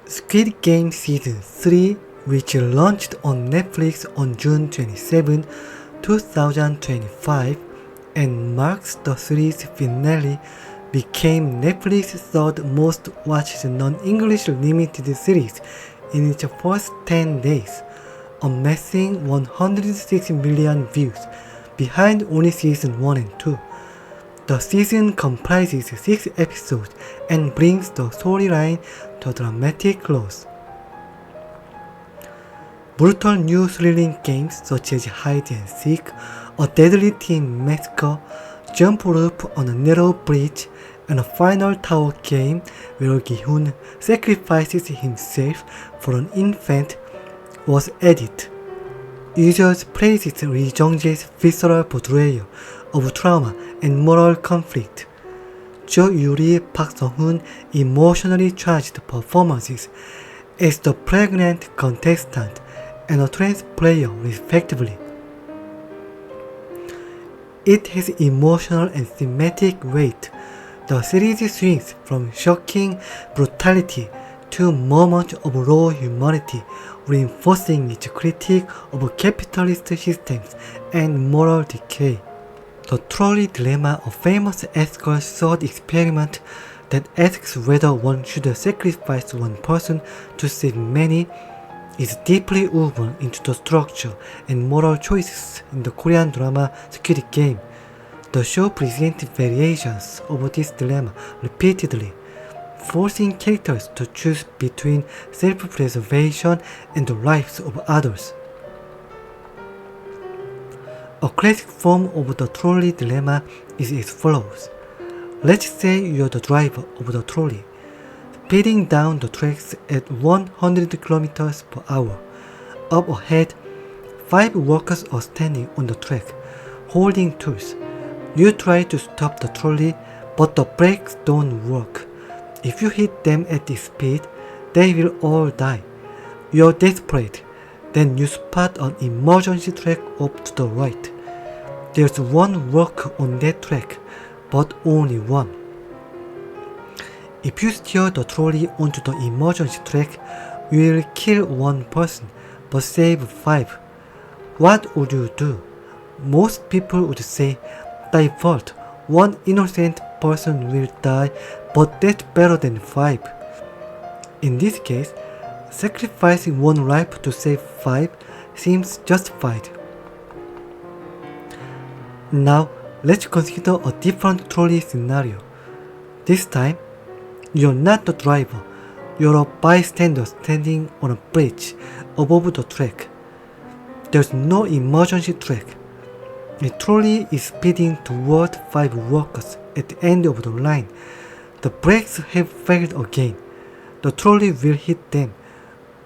Squid Game Season 3, which launched on Netflix on June 27, 2025, and marks the series finale, became Netflix's third most watched non-English limited series in its first 10 days, amassing 106 million views, behind only Season 1 and 2. The season comprises 6 episodes and brings the storyline to a dramatic close. Brutal new thrilling games such as hide and seek, a deadly team massacre, jump rope on a narrow bridge, and a final tower game where Gi-hun sacrifices himself for an infant was added. Users praised Lee Jung-jae's visceral portrayal of trauma and moral conflict, Jo Yuri, Park Sung-hoon emotionally charged performances as the pregnant contestant and a trans player respectively. It has emotional and thematic weight. The series swings from shocking brutality to moments of raw humanity, reinforcing its critique of capitalist systems and moral decay. The Trolley Dilemma, a famous ethical thought experiment that asks whether one should sacrifice one person to save many, is deeply woven into the structure and moral choices in the Korean drama Squid Game. The show presents variations of this dilemma repeatedly, forcing characters to choose between self-preservation and the lives of others. A classic form of the trolley dilemma is as follows. Let's say you're the driver of the trolley, speeding down the tracks at 100 km per hour. Up ahead, 5 workers are standing on the track, holding tools. You try to stop the trolley, but the brakes don't work. If you hit them at this speed, they will all die. You're desperate. Then you spot an emergency track off to the right. There's one worker on that track, but only one. If you steer the trolley onto the emergency track, you will kill one person, but save 5. What would you do? Most people would say, divert. One innocent person will die, but that's better than 5. In this case, sacrificing one life to save 5 seems justified. Now, let's consider a different trolley scenario. This time, you're not the driver, you're a bystander standing on a bridge above the track. There's no emergency track. A trolley is speeding toward 5 workers at the end of the line. The brakes have failed again. The trolley will hit them.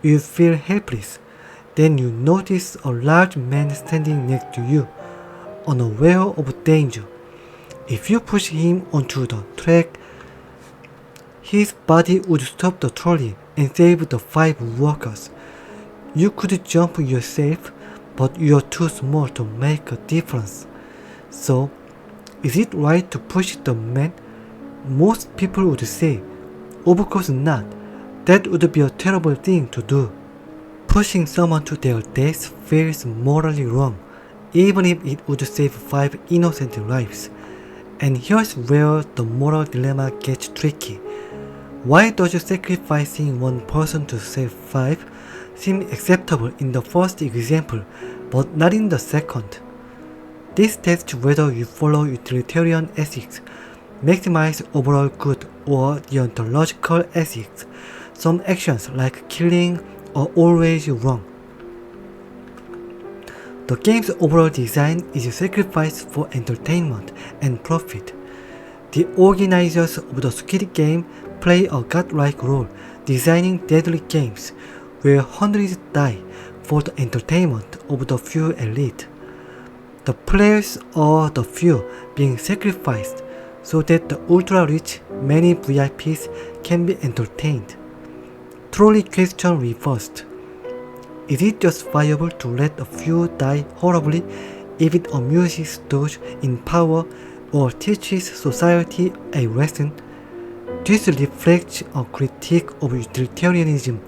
You feel helpless. Then you notice a large man standing next to you, unaware of danger. If you push him onto the track, his body would stop the trolley and save the 5 workers. You could jump yourself, but you're too small to make a difference. So, is it right to push the man? Most people would say, of course not. That would be a terrible thing to do. Pushing someone to their death feels morally wrong, even if it would save 5 innocent lives. And here's where the moral dilemma gets tricky. Why does sacrificing one person to save 5 seem acceptable in the first example, but not in the second? This tests whether you follow utilitarian ethics, maximize overall good, or deontological ethics. Some actions like killing are always wrong. The game's overall design is a sacrifice for entertainment and profit. The organizers of the Squid Game play a godlike role designing deadly games where hundreds die for the entertainment of the few elite. The players are the few being sacrificed so that the ultra-rich, many VIPs can be entertained. Trolley question reversed. Is it justifiable to let a few die horribly if it amuses those in power or teaches society a lesson? This reflects a critique of utilitarianism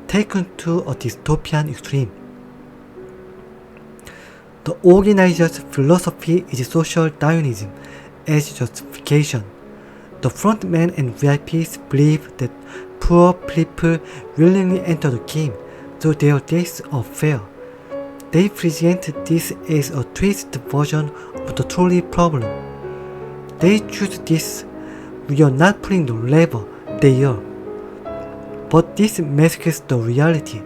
taken to a dystopian extreme. The organizer's philosophy is social Darwinism as justification. The frontmen and VIPs believe that poor people willingly enter the game, though their deaths are fair. They present this as a twisted version of the trolley problem. They choose this, we are not pulling the lever, they are. But this masks the reality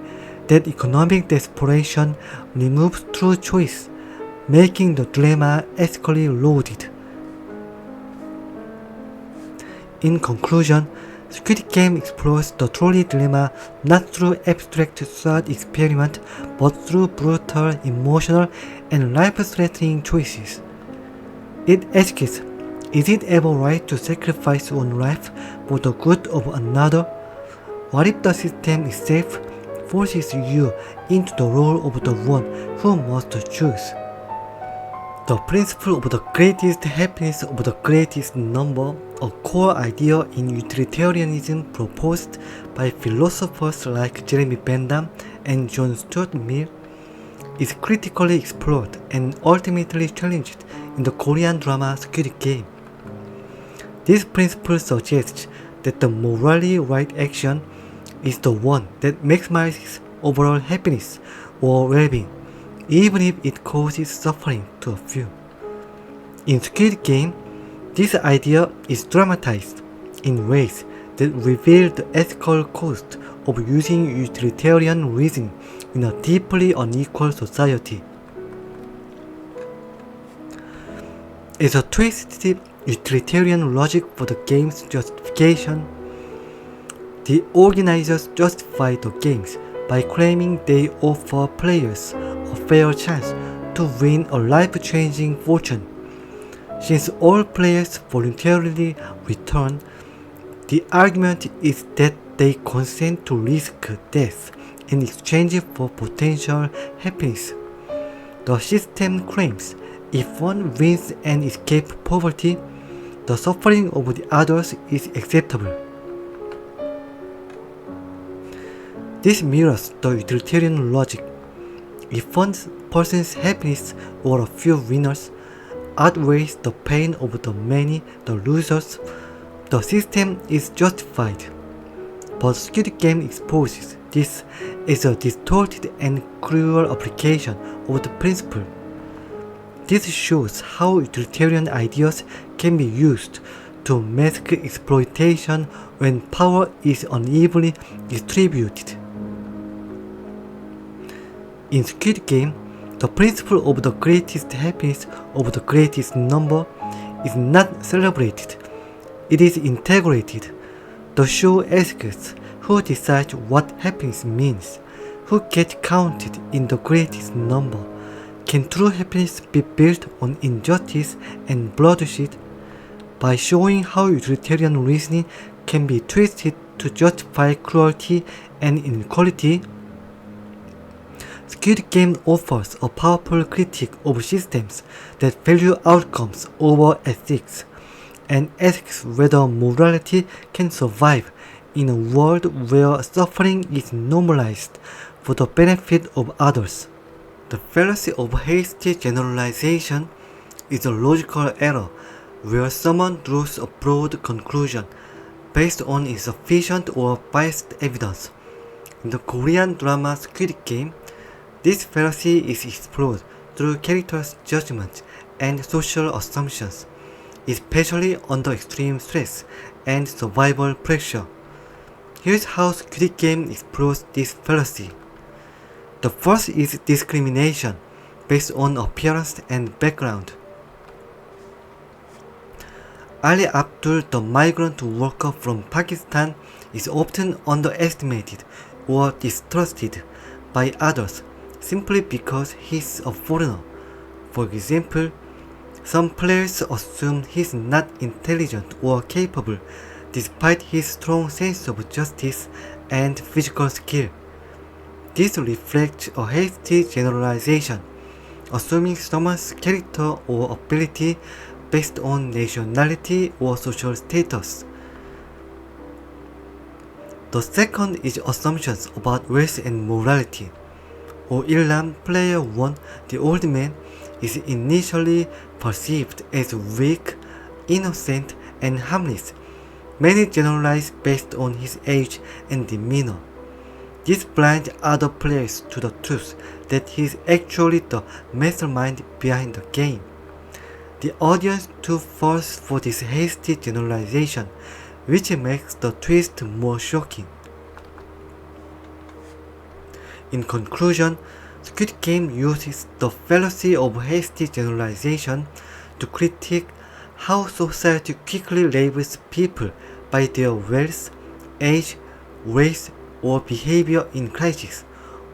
that economic desperation removes true choice, making the dilemma ethically loaded. In conclusion, Squid Game explores the trolley dilemma not through abstract thought experiment, but through brutal, emotional, and life-threatening choices. It asks, is it ever right to sacrifice one life for the good of another? What if the system itself forces you into the role of the one who must choose? The principle of the greatest happiness of the greatest number, a core idea in utilitarianism proposed by philosophers like Jeremy Bentham and John Stuart Mill, is critically explored and ultimately challenged in the Korean drama Squid Game. This principle suggests that the morally right action is the one that maximizes overall happiness or well-being, even if it causes suffering to a few. In Squid Game, this idea is dramatized in ways that reveal the ethical cost of using utilitarian reasoning in a deeply unequal society. As a twisted utilitarian logic for the game's justification, the organizers justify the games by claiming they offer players a fair chance to win a life-changing fortune. Since all players voluntarily return, the argument is that they consent to risk death in exchange for potential happiness. The system claims if one wins and escapes poverty, the suffering of the others is acceptable. This mirrors the utilitarian logic. If one person's happiness or a few winners outweighs the pain of the many, the losers, the system is justified. But Squid Game exposes this as a distorted and cruel application of the principle. This shows how utilitarian ideas can be used to mask exploitation when power is unevenly distributed. In Squid Game, the principle of the greatest happiness of the greatest number is not celebrated, it is integrated. The show asks who decides what happiness means, who gets counted in the greatest number. Can true happiness be built on injustice and bloodshed? By showing how utilitarian reasoning can be twisted to justify cruelty and inequality, Squid Game offers a powerful critique of systems that value outcomes over ethics, and asks whether morality can survive in a world where suffering is normalized for the benefit of others. The fallacy of hasty generalization is a logical error where someone draws a broad conclusion based on insufficient or biased evidence. In the Korean drama Squid Game, this fallacy is explored through characters' judgment and social assumptions, especially under extreme stress and survival pressure. Here's how Squid Game explores this fallacy. The first is discrimination based on appearance and background. Ali Abdul, the migrant worker from Pakistan, is often underestimated or distrusted by others simply because he's a foreigner. For example, some players assume he's not intelligent or capable despite his strong sense of justice and physical skill. This reflects a hasty generalization, assuming someone's character or ability based on nationality or social status. The second is assumptions about wealth and morality. Ilam, player 1, the old man, is initially perceived as weak, innocent, and harmless. Many generalize based on his age and demeanor. This blinds other players to the truth that he is actually the mastermind behind the game. The audience too falls for this hasty generalization, which makes the twist more shocking. In conclusion, Squid Game uses the fallacy of hasty generalization to critique how society quickly labels people by their wealth, age, race, or behavior in crisis,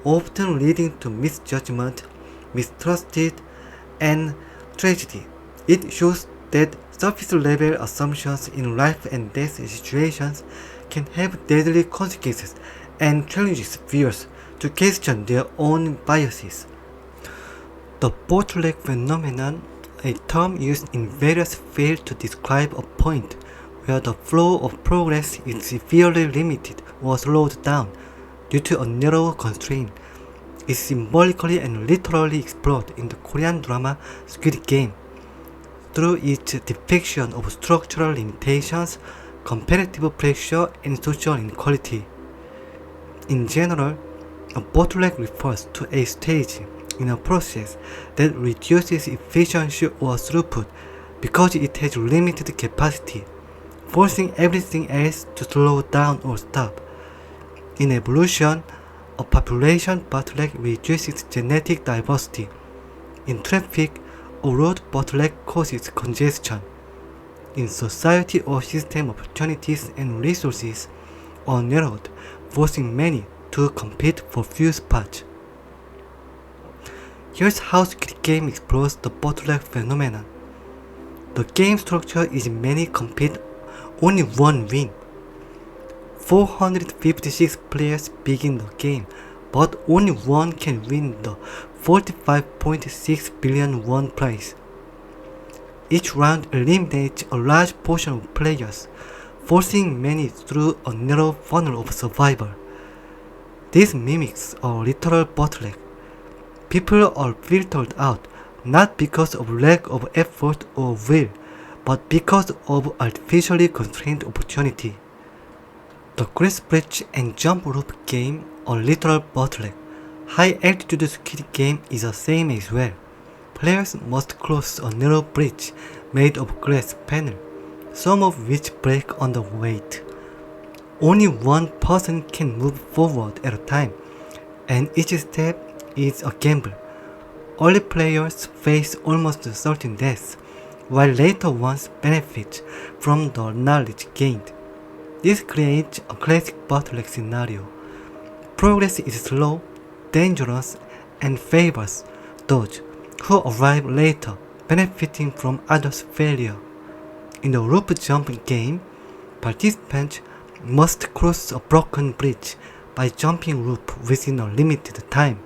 often leading to misjudgment, mistrust, and tragedy. It shows that surface-level assumptions in life and death situations can have deadly consequences and challenges viewers to question their own biases. The Bottleneck Phenomenon, a term used in various fields to describe a point where the flow of progress is severely limited or slowed down due to a narrow constraint, is symbolically and literally explored in the Korean drama Squid Game through its depiction of structural limitations, competitive pressure, and social inequality. In general, a bottleneck refers to a stage in a process that reduces efficiency or throughput because it has limited capacity, forcing everything else to slow down or stop. In evolution, a population bottleneck reduces genetic diversity. In traffic, a road bottleneck causes congestion. In society or system, opportunities and resources are narrowed, forcing many to compete for few spots. Here's how Squid Game explores the bottleneck phenomenon. The game structure is many compete, only one win. 456 players begin the game, but only one can win the 45.6 billion won prize. Each round eliminates a large portion of players, forcing many through a narrow funnel of survival. This mimics a literal bottleneck. People are filtered out not because of lack of effort or will, but because of artificially constrained opportunity. The Grass Bridge and Jump Rope game are literal bottleneck. High altitude Squid Game is the same as well. Players must cross a narrow bridge made of glass panel, some of which break under weight. Only one person can move forward at a time, and each step is a gamble. Early players face almost certain death, while later ones benefit from the knowledge gained. This creates a classic bottleneck scenario. Progress is slow, dangerous, and favors those who arrive later, benefiting from others' failure. In the rope jump game, participants must cross a broken bridge by jumping rope within a limited time.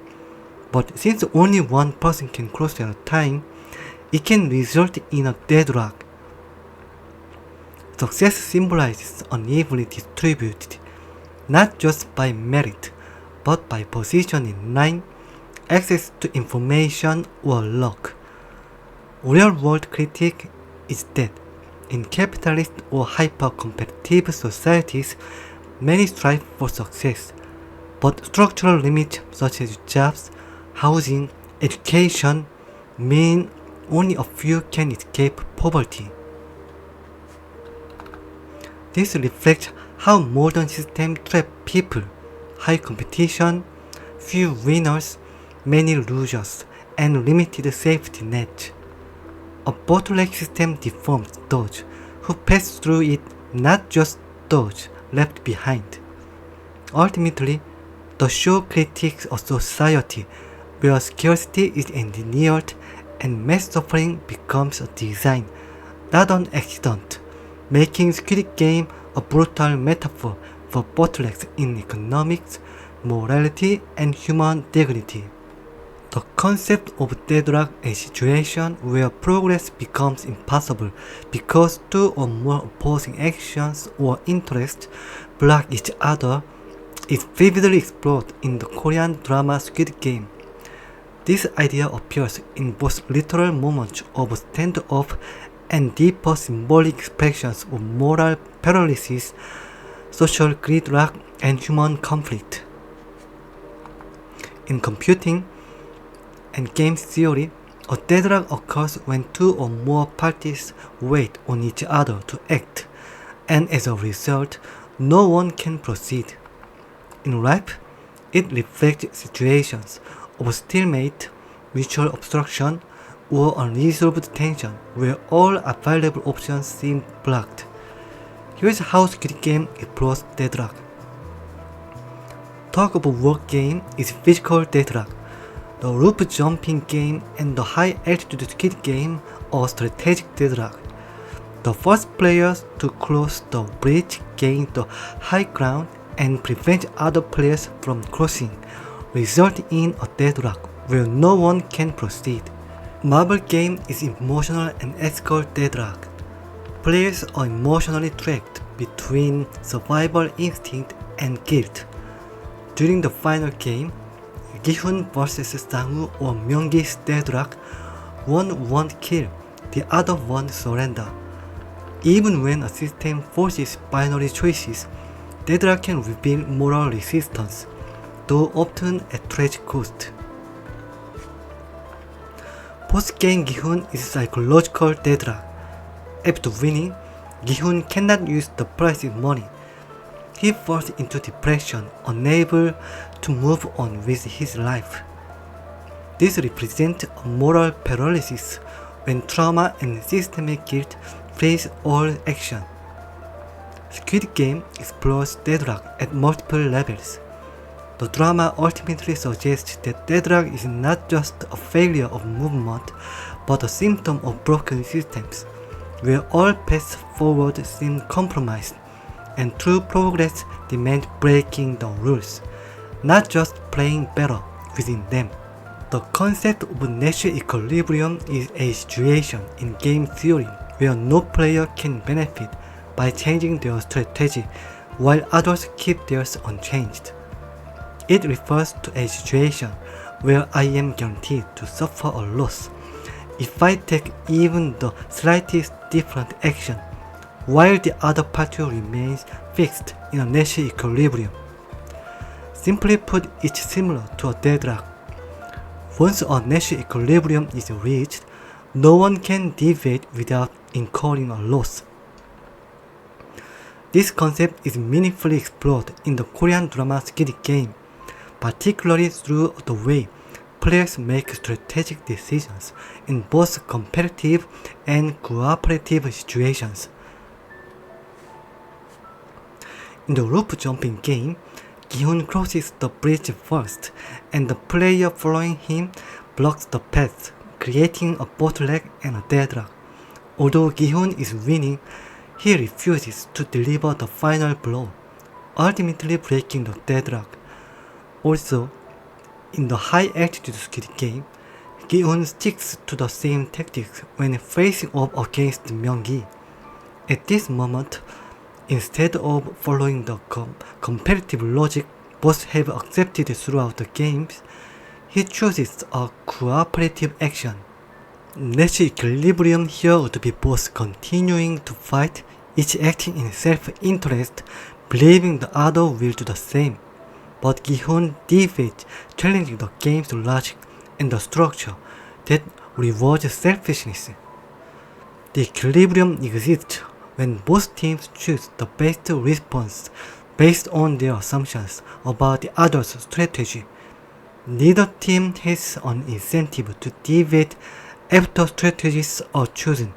But since only one person can cross at a time, it can result in a deadlock. Success symbolizes unevenly distributed, not just by merit, but by position in line, access to information, or luck. Real-world critique is that in capitalist or hyper-competitive societies, many strive for success, but structural limits such as jobs, housing, education mean only a few can escape poverty. This reflects how modern systems trap people: high competition, few winners, many losers, and limited safety net. A bottleneck system deforms those who pass through it, not just those left behind. Ultimately, the show critiques a society where scarcity is engineered and mass suffering becomes a design, not an accident, making Squid Game a brutal metaphor for bottlenecks in economics, morality, and human dignity. The concept of deadlock, a situation where progress becomes impossible because two or more opposing actions or interests block each other, is vividly explored in the Korean drama Squid Game. This idea appears in both literal moments of standoff and deeper symbolic expressions of moral paralysis, social gridlock, and human conflict. In computing and game theory, a deadlock occurs when two or more parties wait on each other to act, and as a result, no one can proceed. In life, it reflects situations of stalemate, mutual obstruction, or unresolved tension where all available options seem blocked. Here's how Squid Game explores deadlock. Talk of war game is physical deadlock. The roof jumping game and the high altitude Squid Game are strategic deadlock. The first players to cross the bridge gain the high ground and prevent other players from crossing, resulting in a deadlock where no one can proceed. Marble game is emotional and ethical deadlock. Players are emotionally trapped between survival instinct and guilt. During the final game, Gi-hun vs Sang-woo or Myung-gi's deadlock, one won't kill, the other won't surrender. Even when a system forces binary choices, deadlock can reveal moral resistance, though often at tragic cost. Post-game Gi-hun is psychological deadlock. After winning, Gi-hun cannot use the prize money. He falls into depression, unable to move on with his life. This represents a moral paralysis when trauma and systemic guilt freeze all action. Squid Game explores deadlock at multiple levels. The drama ultimately suggests that deadlock is not just a failure of movement, but a symptom of broken systems, where all paths forward seem compromised, and true progress demands breaking the rules, not just playing better within them. The concept of Nash equilibrium is a situation in game theory where no player can benefit by changing their strategy while others keep theirs unchanged. It refers to a situation where I am guaranteed to suffer a loss if I take even the slightest different action, while the other party remains fixed in a Nash equilibrium. Simply put, it's similar to a deadlock. Once a Nash equilibrium is reached, no one can deviate without incurring a loss. This concept is meaningfully explored in the Korean drama Squid Game, particularly through the way players make strategic decisions in both competitive and cooperative situations. In the rope jumping game, Gi-hun crosses the bridge first, and the player following him blocks the path, creating a bottleneck and a deadlock. Although Gi-hun is winning, he refuses to deliver the final blow, ultimately breaking the deadlock. Also, in the high-altitude Squid Game, Gi-hun sticks to the same tactics when facing off against Myung-gi. At this moment, instead of following the competitive logic both have accepted throughout the games, he chooses a cooperative action. Nash equilibrium here would be both continuing to fight, each acting in self-interest, believing the other will do the same, but Gi-hun deviates, challenging the game's logic and the structure that rewards selfishness. The equilibrium exists when both teams choose the best response based on their assumptions about the other's strategy. Neither team has an incentive to deviate after strategies are chosen.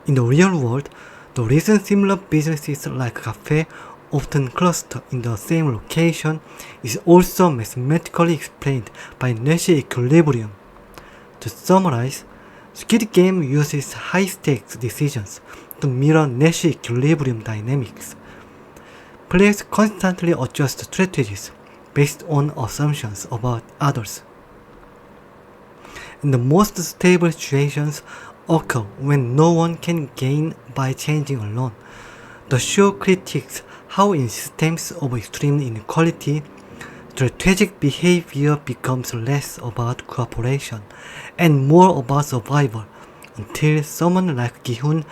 In the real world, the reason similar businesses like cafe often cluster in the same location is also mathematically explained by Nash equilibrium. To summarize, Squid Game uses high-stakes decisions to mirror Nash equilibrium dynamics. Players constantly adjust strategies based on assumptions about others. And the most stable situations occur when no one can gain by changing alone. The show critiques how in systems of extreme inequality, strategic behavior becomes less about cooperation and more about survival until someone like Gi-hun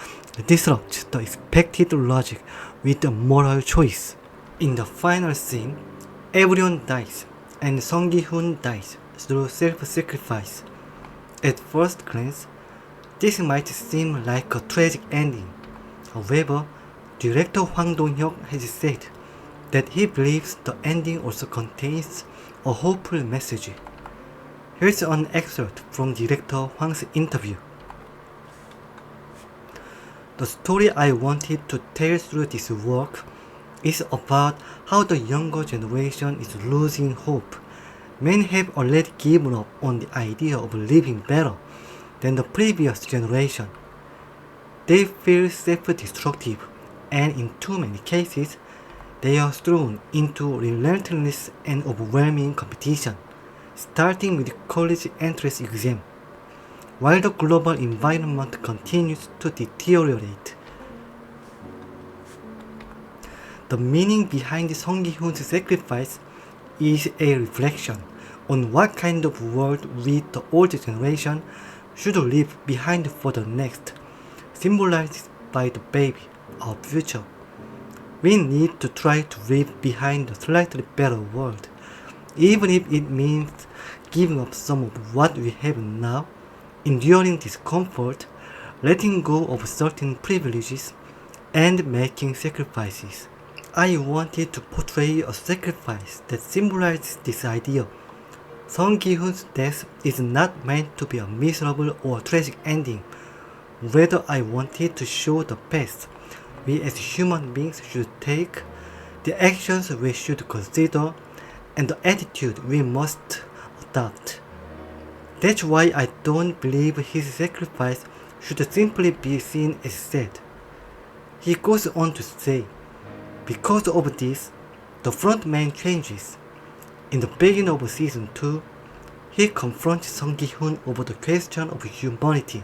disrupts the expected logic with a moral choice. In the final scene, everyone dies and Song Gi-hun dies through self-sacrifice. At first glance, this might seem like a tragic ending. However, director Hwang Dong-hyuk has said that he believes the ending also contains a hopeful message. Here's an excerpt from director Hwang's interview. The story I wanted to tell through this work is about how the younger generation is losing hope. Many have already given up on the idea of living better than the previous generation. They feel self-destructive, and in too many cases, they are thrown into relentless and overwhelming competition, starting with the college entrance exam. While the global environment continues to deteriorate, the meaning behind Song Gi-hun's sacrifice is a reflection on what kind of world we, the older generation, should leave behind for the next, symbolized by the baby, our future. We need to try to leave behind a slightly better world, even if it means giving up some of what we have now, enduring discomfort, letting go of certain privileges, and making sacrifices. I wanted to portray a sacrifice that symbolizes this idea. Song Gi-hun's death is not meant to be a miserable or tragic ending. Rather, I wanted to show the path we as human beings should take, the actions we should consider, and the attitude we must adopt. That's why I don't believe his sacrifice should simply be seen as sad. He goes on to say, because of this, the frontman changes. In the beginning of season 2, he confronts Song Gi-hun over the question of humanity.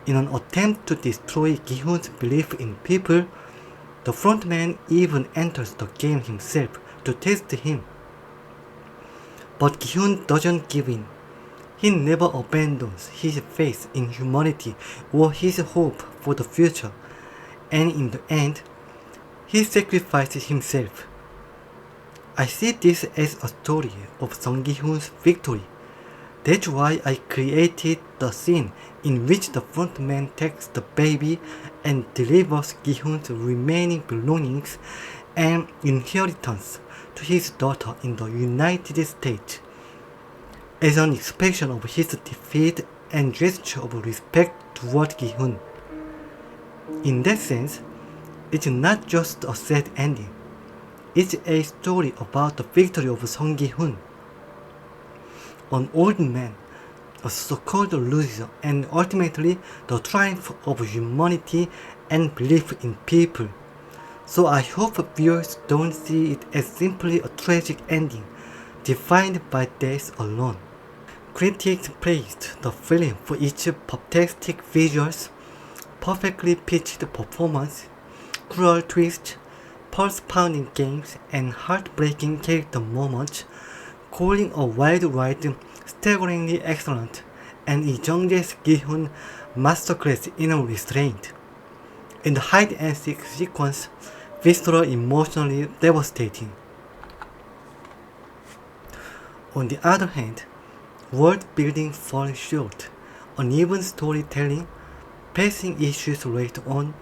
In an attempt to destroy Gi-hun's belief in people, the frontman even enters the game himself to test him. But Gi-hun doesn't give in. He never abandons his faith in humanity or his hope for the future, and in the end, he sacrifices himself. I see this as a story of Song Gi-hun's victory. That's why I created the scene in which the frontman takes the baby and delivers Gi-hun's remaining belongings and inheritance to his daughter in the United States, as an expression of his defeat and gesture of respect toward Gi-hun. In that sense, it's not just a sad ending. It's a story about the victory of Song Gi-hun, an old man, a so-called loser, and ultimately the triumph of humanity and belief in people. So I hope viewers don't see it as simply a tragic ending, defined by death alone. Critics praised the film for its fantastic visuals, perfectly pitched performance, cruel twists, pulse-pounding games, and heartbreaking character moments, calling a wild ride staggeringly excellent, and Lee Jung-jae's Gi-hun masterclass in restraint. In the hide-and-seek sequence, visceral, emotionally devastating. On the other hand, world building falls short, uneven storytelling, pacing issues later on,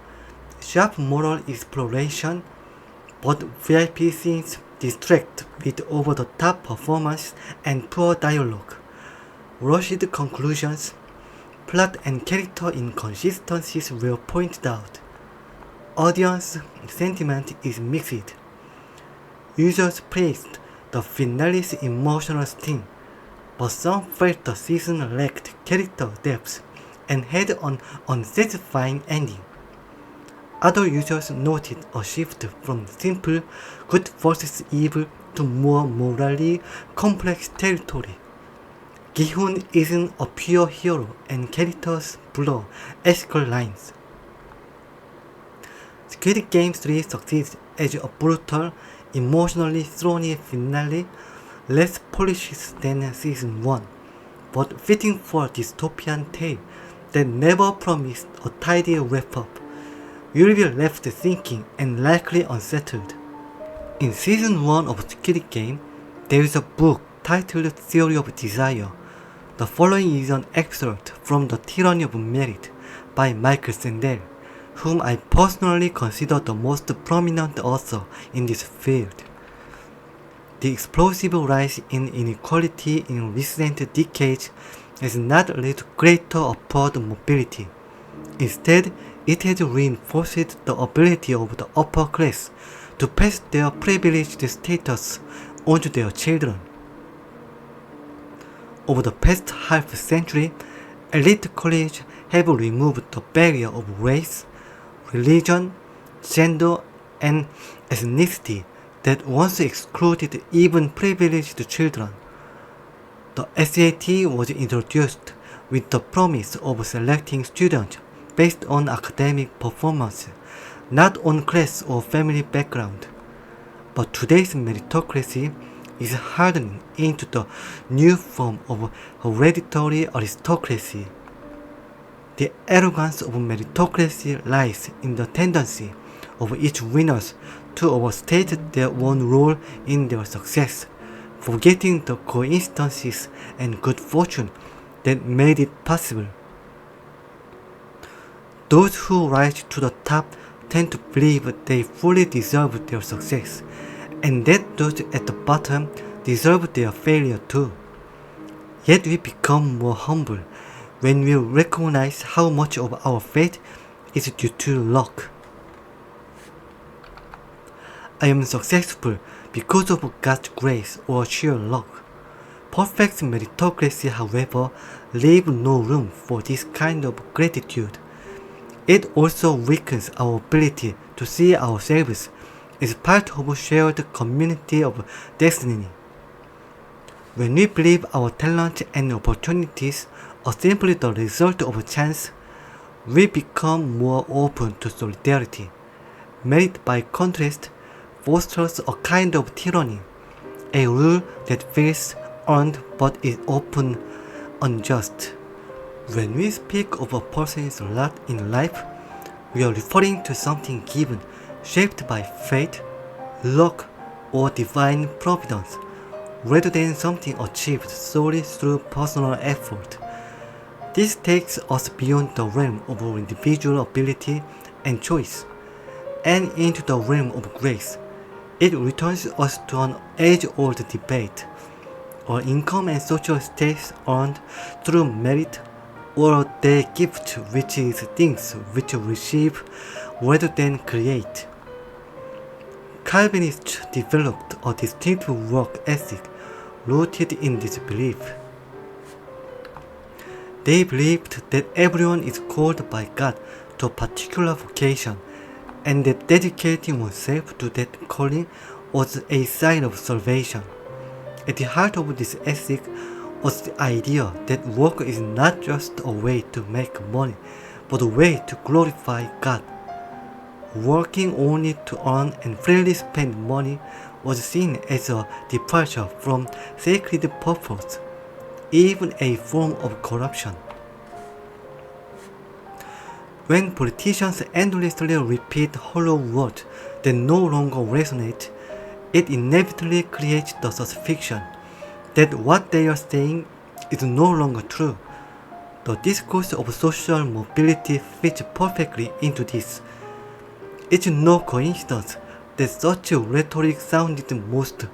sharp moral exploration, but VIP scenes distract with over-the-top performance and poor dialogue, rushed conclusions, plot and character inconsistencies were pointed out. Audience sentiment is mixed. Users praised the finale's emotional sting, but some felt the season lacked character depth and had an unsatisfying ending. Other users noted a shift from simple good versus evil to more morally complex territory. Gi-hun isn't a pure hero and characters blur ethical lines. Squid Game 3 succeeds as a brutal, emotionally thorny finale, less polished than Season 1, but fitting for a dystopian tale that never promised a tidy wrap-up. You'll be left thinking and likely unsettled. In Season 1 of Squid Game, there is a book titled Theory of Desire. The following is an excerpt from The Tyranny of Merit by Michael Sandel, whom I personally consider the most prominent author in this field. The explosive rise in inequality in recent decades has not led to greater upward mobility. Instead, it has reinforced the ability of the upper class to pass their privileged status onto their children. Over the past half century, elite colleges have removed the barrier of race, religion, gender, and ethnicity that once excluded even privileged children. The SAT was introduced with the promise of selecting students based on academic performance, not on class or family background. But today's meritocracy is hardening into the new form of hereditary aristocracy. The arrogance of meritocracy lies in the tendency of each winner to overstate their own role in their success, forgetting the coincidences and good fortune that made it possible. Those who rise to the top tend to believe they fully deserve their success, and that those at the bottom deserve their failure too. Yet we become more humble when we recognize how much of our fate is due to luck. I am successful because of God's grace or sheer luck. Perfect meritocracy, however, leaves no room for this kind of gratitude. It also weakens our ability to see ourselves as part of a shared community of destiny. When we believe our talent and opportunities are simply the result of chance, we become more open to solidarity. Merit, by contrast, fosters a kind of tyranny, a rule that feels earned but is often unjust. When we speak of a person's lot in life, we are referring to something given, shaped by fate, luck, or divine providence, rather than something achieved solely through personal effort. This takes us beyond the realm of individual ability and choice, and into the realm of grace. It returns us to an age-old debate. Are income and social status earned through merit, or the gift, which is things which we receive rather than create? Calvinists developed a distinctive work ethic rooted in this belief. They believed that everyone is called by God to a particular vocation, and that dedicating oneself to that calling was a sign of salvation. At the heart of this ethic was the idea that work is not just a way to make money, but a way to glorify God. Working only to earn and freely spend money was seen as a departure from sacred purpose, even a form of corruption. When politicians endlessly repeat hollow words that no longer resonate, it inevitably creates the suspicion that what they are saying is no longer true. The discourse of social mobility fits perfectly into this. It's no coincidence that such rhetoric sounded most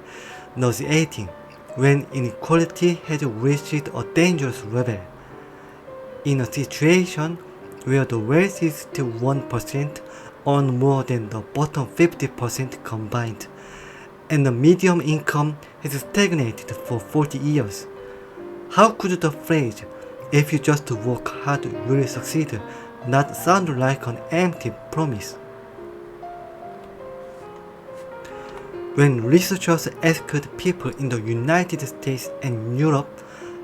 nauseating when inequality had reached a dangerous level. In a situation where the wealthiest 1% earn more than the bottom 50% combined, and the median income has stagnated for 40 years. How could the phrase, "if you just work hard, you will succeed," not sound like an empty promise? When researchers asked people in the United States and Europe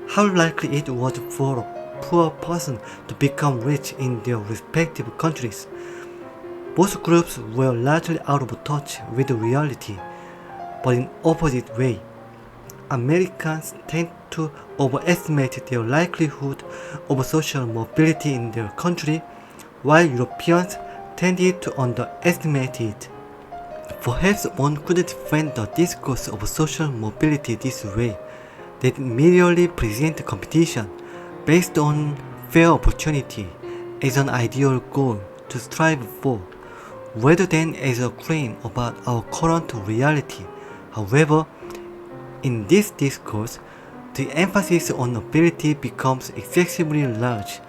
how likely it was for a poor person to become rich in their respective countries, both groups were largely out of touch with reality, but in opposite way. Americans tend to overestimate their likelihood of social mobility in their country, while Europeans tended to underestimate it. Perhaps one could defend the discourse of social mobility this way, that it merely presents competition based on fair opportunity as an ideal goal to strive for, rather than as a claim about our current reality. However, in this discourse, the emphasis on ability becomes excessively large.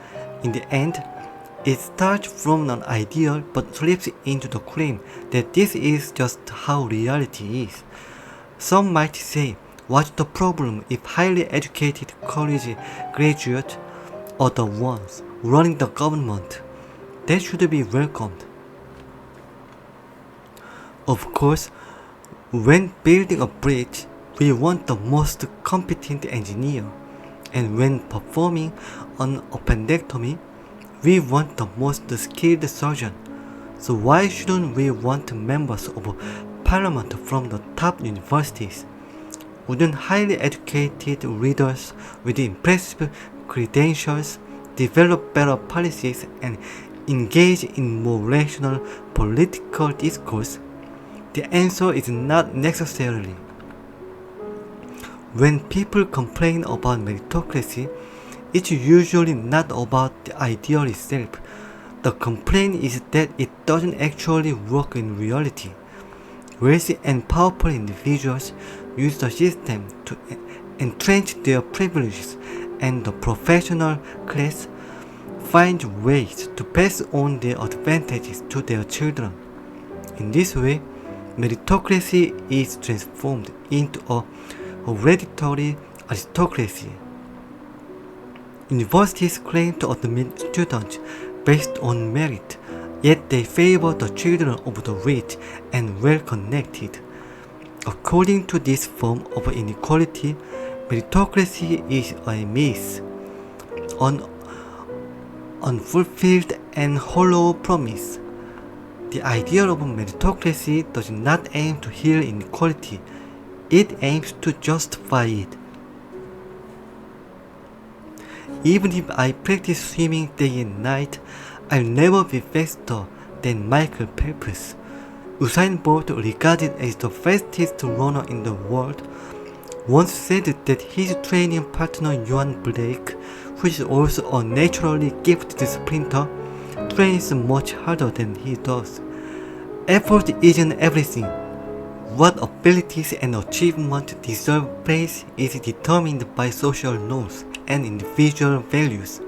In the end, it starts from an ideal but slips into the claim that this is just how reality is. Some might say, what's the problem if highly educated college graduates are the ones running the government? That should be welcomed. Of course, when building a bridge, we want the most competent engineer, and when performing an appendectomy, we want the most skilled surgeon. So why shouldn't we want members of parliament from the top universities? Wouldn't highly educated readers with impressive credentials develop better policies and engage in more rational political discourse? The answer is not necessarily. When people complain about meritocracy, it's usually not about the ideal itself. The complaint is that it doesn't actually work in reality. Wealthy and powerful individuals use the system to entrench their privileges, and the professional class find ways to pass on their advantages to their children. In this way, meritocracy is transformed into a hereditary aristocracy. Universities claim to admit students based on merit, yet they favor the children of the rich and well-connected. According to this form of inequality, meritocracy is a myth, an unfulfilled and hollow promise. The idea of meritocracy does not aim to heal inequality, it aims to justify it. Even if I practice swimming day and night, I'll never be faster than Michael Phelps. Usain Bolt, regarded as the fastest runner in the world, once said that his training partner Johan Blake, who is also a naturally gifted sprinter, trains much harder than he does. Effort isn't everything. What abilities and achievement deserve praise is determined by social norms and individual values.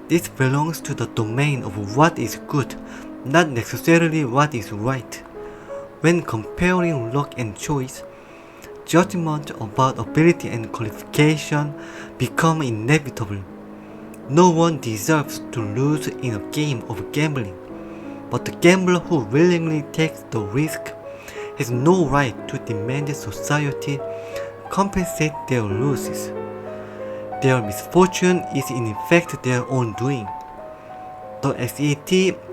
This belongs to the domain of what is good, not necessarily what is right. When comparing luck and choice, judgment about ability and qualification become inevitable. No one deserves to lose in a game of gambling, but the gambler who willingly takes the risk has no right to demand society compensate their losses. Their misfortune is in fact their own doing. The SAT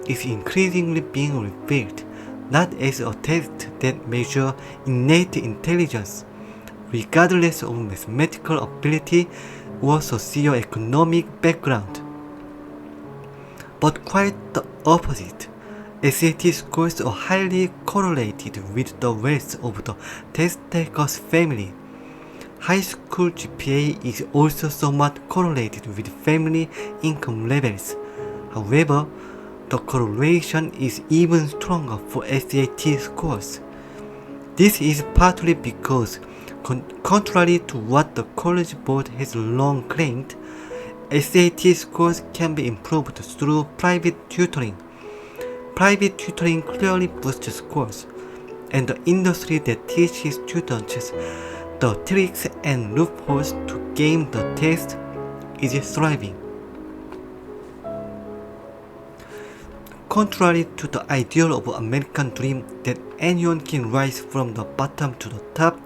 is increasingly being revealed not as a test that measures innate intelligence, regardless of mathematical ability or socio-economic background, but quite the opposite. SAT scores are highly correlated with the wealth of the test taker's family. High school GPA is also somewhat correlated with family income levels. However, the correlation is even stronger for SAT scores. This is partly because, contrary to what the College Board has long claimed, SAT scores can be improved through private tutoring. Private tutoring clearly boosts scores, and the industry that teaches students the tricks and loopholes to game the test is thriving. contrary to the ideal of American dream that anyone can rise from the bottom to the top,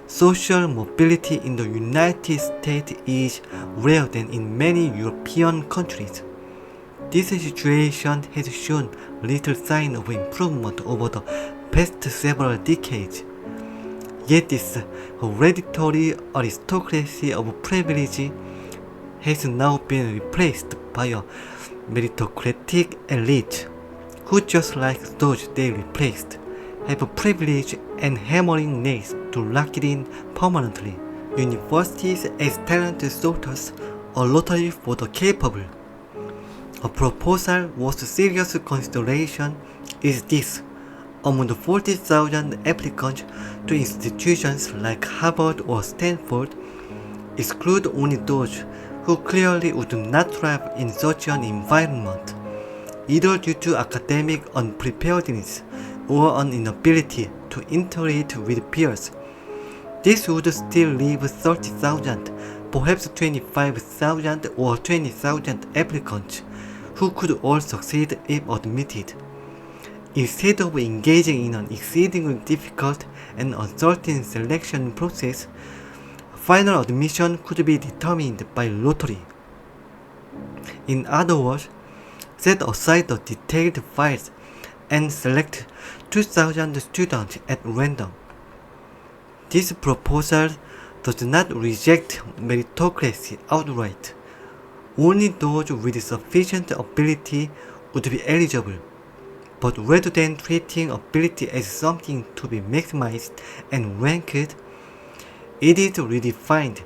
social mobility in the United States is rarer than in many European countries. This situation has shown little sign of improvement over the past several decades. Yet this hereditary aristocracy of privilege has now been replaced by a meritocratic elite, who, just like those they replaced, have a privilege and hammering nails to lock it in permanently. Universities as talent sorters, a lottery for the capable. A proposal worth serious consideration is this: among the 40,000 applicants to institutions like Harvard or Stanford, exclude only those who clearly would not thrive in such an environment, either due to academic unpreparedness or an inability to interact with peers. This would still leave 30,000, perhaps 25,000 or 20,000 applicants who could all succeed if admitted. Instead of engaging in an exceedingly difficult and uncertain selection process, final admission could be determined by lottery. In other words, set aside the detailed files and select 2,000 students at random. This proposal does not reject meritocracy outright. Only those with sufficient ability would be eligible. But rather than treating ability as something to be maximized and ranked, it is redefined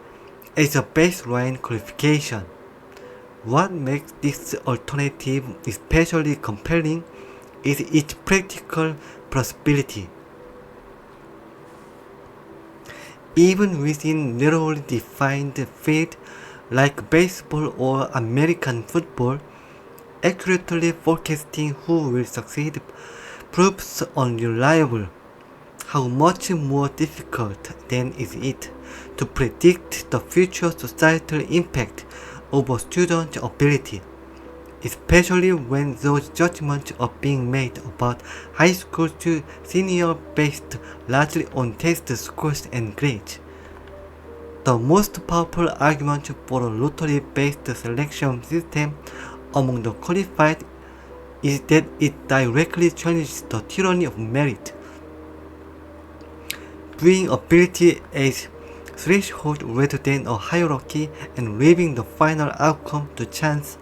as a baseline qualification. What makes this alternative especially compelling is its practical plausibility. Even within narrowly defined fields like baseball or American football, accurately forecasting who will succeed proves unreliable. How much more difficult then is it to predict the future societal impact of a student's ability, especially when those judgments are being made about high school to senior based largely on test scores and grades. The most powerful argument for a lottery-based selection system among the qualified is that it directly challenges the tyranny of merit. Viewing ability as threshold rather than a hierarchy and leaving the final outcome to chance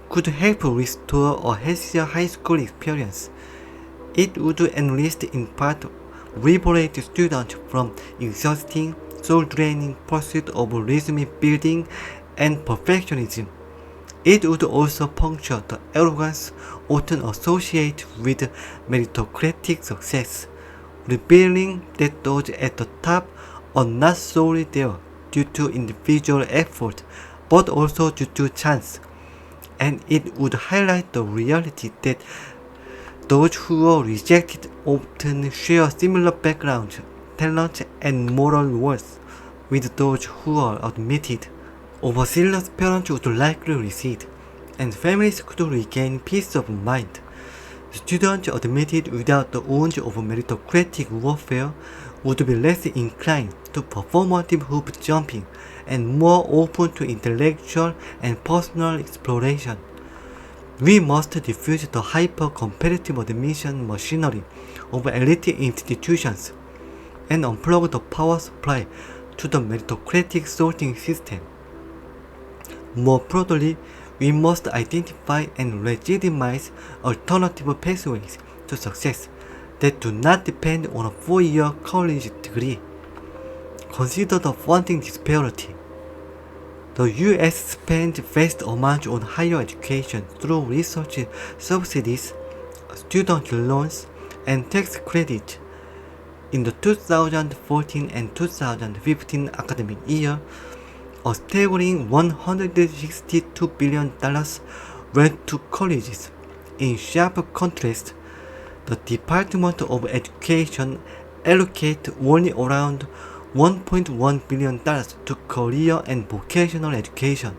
could help restore a healthier high school experience. It would enlist in part liberate students from exhausting, soul-draining pursuit of resume building and perfectionism. It would also puncture the arrogance often associated with meritocratic success, revealing that those at the top are not solely there due to individual effort, but also due to chance. And it would highlight the reality that those who are rejected often share similar backgrounds, talent, and moral worth with those who are admitted. Overzealous parents would likely recede, and families could regain peace of mind. Students admitted without the wounds of meritocratic warfare would be less inclined to performative hoop jumping and more open to intellectual and personal exploration. We must diffuse the hyper-competitive admission machinery of elite institutions and unplug the power supply to the meritocratic sorting system. More broadly, we must identify and legitimize alternative pathways to success that do not depend on a 4-year college degree. Consider the funding disparity. The US spends vast amounts on higher education through research subsidies, student loans, and tax credit. In the 2014 and 2015 academic year, a staggering $162 billion went to colleges. In sharp contrast, the Department of Education allocated only around $1.1 billion to career and vocational education.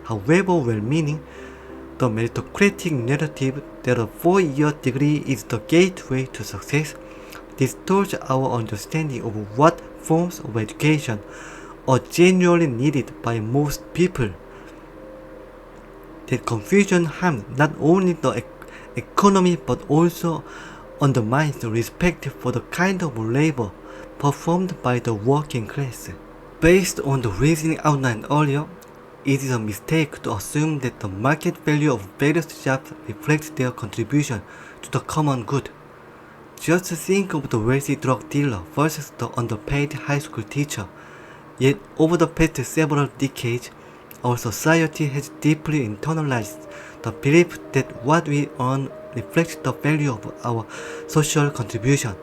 However well-meaning, The meritocratic narrative that a 4-year degree is the gateway to success distorts our understanding of what forms of education are genuinely needed by most people. That confusion harms not only the economy but also undermines the respect for the kind of labor performed by the working class. Based on the reasoning outlined earlier, it is a mistake to assume that the market value of various jobs reflects their contribution to the common good. Just think of the wealthy drug dealer versus the underpaid high school teacher. Yet over the past several decades, our society has deeply internalized the belief that what we earn reflects the value of our social contribution.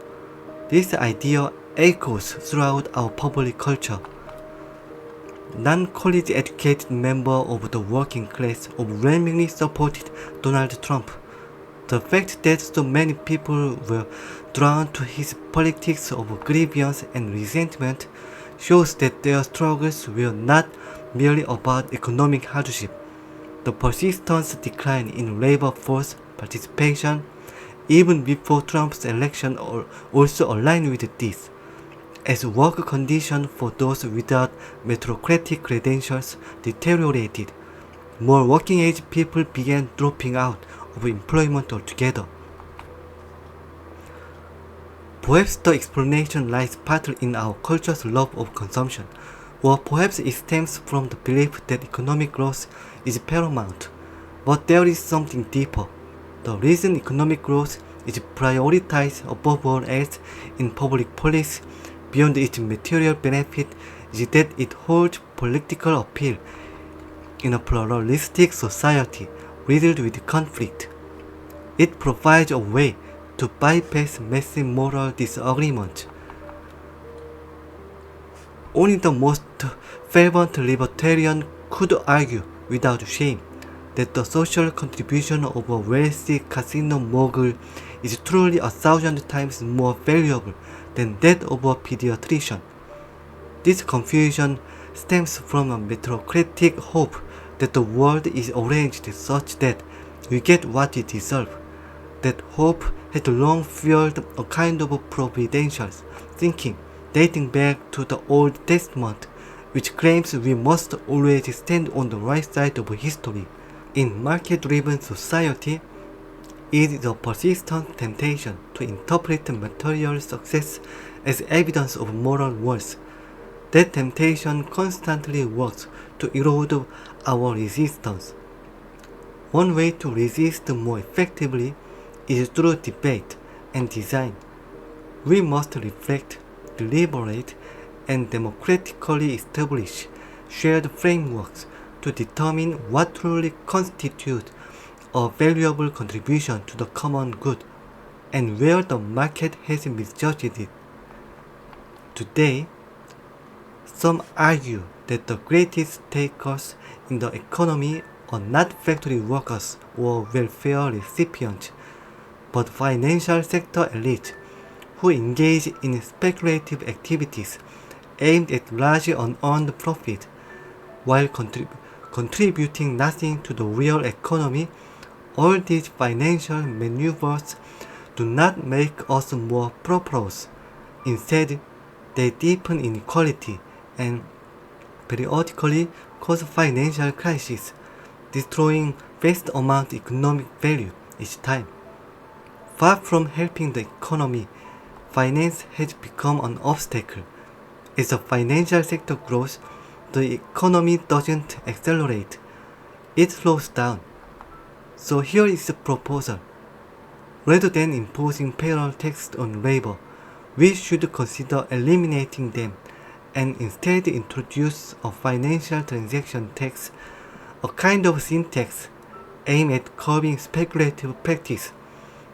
This idea echoes throughout our public culture. Non-college educated members of the working class overwhelmingly supported Donald Trump. The fact that so many people were drawn to his politics of grievance and resentment shows that their struggles were not merely about economic hardship. The persistent decline in labor force participation, even before Trump's election, also aligned with this. As work conditions for those without meritocratic credentials deteriorated, more working-age people began dropping out of employment altogether. Perhaps the explanation lies partly in our culture's love of consumption, or perhaps it stems from the belief that economic growth is paramount. But there is something deeper. The reason economic growth is prioritized above all else in public policy, beyond its material benefit, is that it holds political appeal in a pluralistic society riddled with conflict. It provides a way to bypass massive moral disagreement. Only the most fervent libertarian could argue without shame that the social contribution of a wealthy casino mogul is truly 1,000 times more valuable than that of a pediatrician. This confusion stems from a meritocratic hope that the world is arranged such that we get what we deserve. That hope has long fueled a kind of providential thinking dating back to the Old Testament, which claims we must always stand on the right side of history. In market-driven society, it is a persistent temptation to interpret material success as evidence of moral worth. That temptation constantly works to erode our resistance. One way to resist more effectively is through debate and design. We must reflect, deliberate, and democratically establish shared frameworks to determine what truly constitutes a valuable contribution to the common good, and where the market has misjudged it. Today, some argue that the greatest takers in the economy are not factory workers or welfare recipients, but financial sector elite who engage in speculative activities aimed at large unearned profit, while contributing nothing to the real economy. All these financial maneuvers do not make us more prosperous. Instead, they deepen inequality and periodically cause financial crises, destroying vast amounts of economic value each time. Far from helping the economy, finance has become an obstacle. As the financial sector grows, the economy doesn't accelerate, it slows down. So here is a proposal. Rather than imposing payroll tax on labor, we should consider eliminating them and instead introduce a financial transaction tax, a kind of sin tax aimed at curbing speculative practice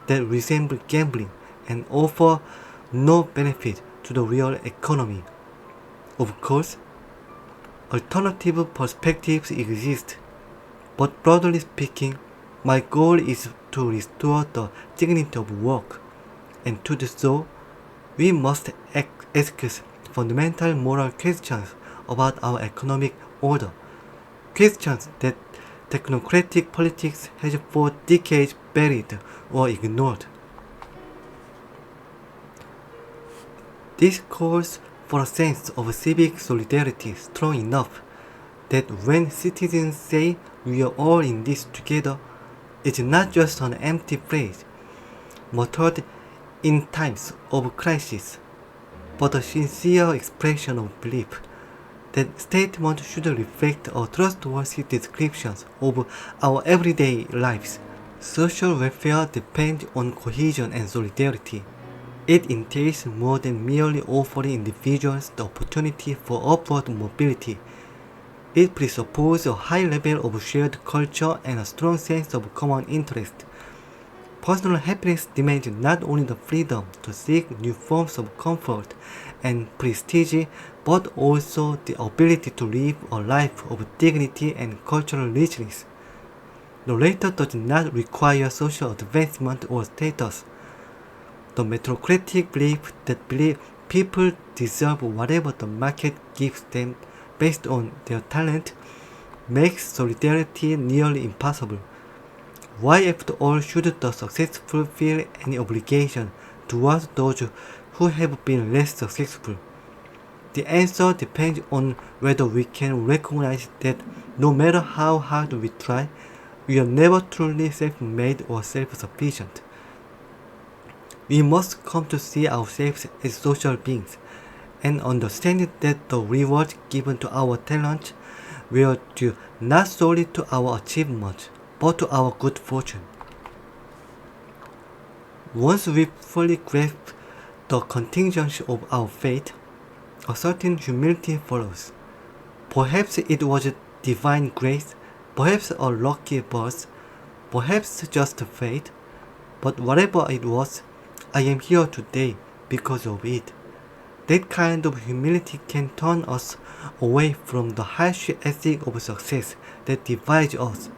that resemble gambling and offer no benefit to the real economy. Of course, alternative perspectives exist, but broadly speaking, my goal is to restore the dignity of work, and to do so, we must ask fundamental moral questions about our economic order, questions that technocratic politics has for decades buried or ignored. This calls for a sense of civic solidarity strong enough that when citizens say we are all in this together, it's not just an empty phrase, muttered in times of crisis, but a sincere expression of belief. That statement should reflect a trustworthy description of our everyday lives. Social welfare depends on cohesion and solidarity. It entails more than merely offering individuals the opportunity for upward mobility. It presupposes a high level of shared culture and a strong sense of common interest. Personal happiness demands not only the freedom to seek new forms of comfort and prestige, but also the ability to live a life of dignity and cultural richness. The latter does not require social advancement or status. The meritocratic belief that people deserve whatever the market gives them based on their talent makes solidarity nearly impossible. Why, after all, should the successful feel any obligation towards those who have been less successful? The answer depends on whether we can recognize that no matter how hard we try, we are never truly self-made or self-sufficient. We must come to see ourselves as social beings, and understand that the rewards given to our talent were due not solely to our achievements, but to our good fortune. Once we fully grasp the contingency of our fate, a certain humility follows. Perhaps it was divine grace, perhaps a lucky birth, perhaps just fate, but whatever it was, I am here today because of it. That kind of humility can turn us away from the harsh ethic of success that divides us.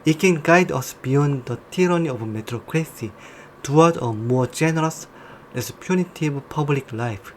It can guide us beyond the tyranny of meritocracy toward a more generous, less punitive public life.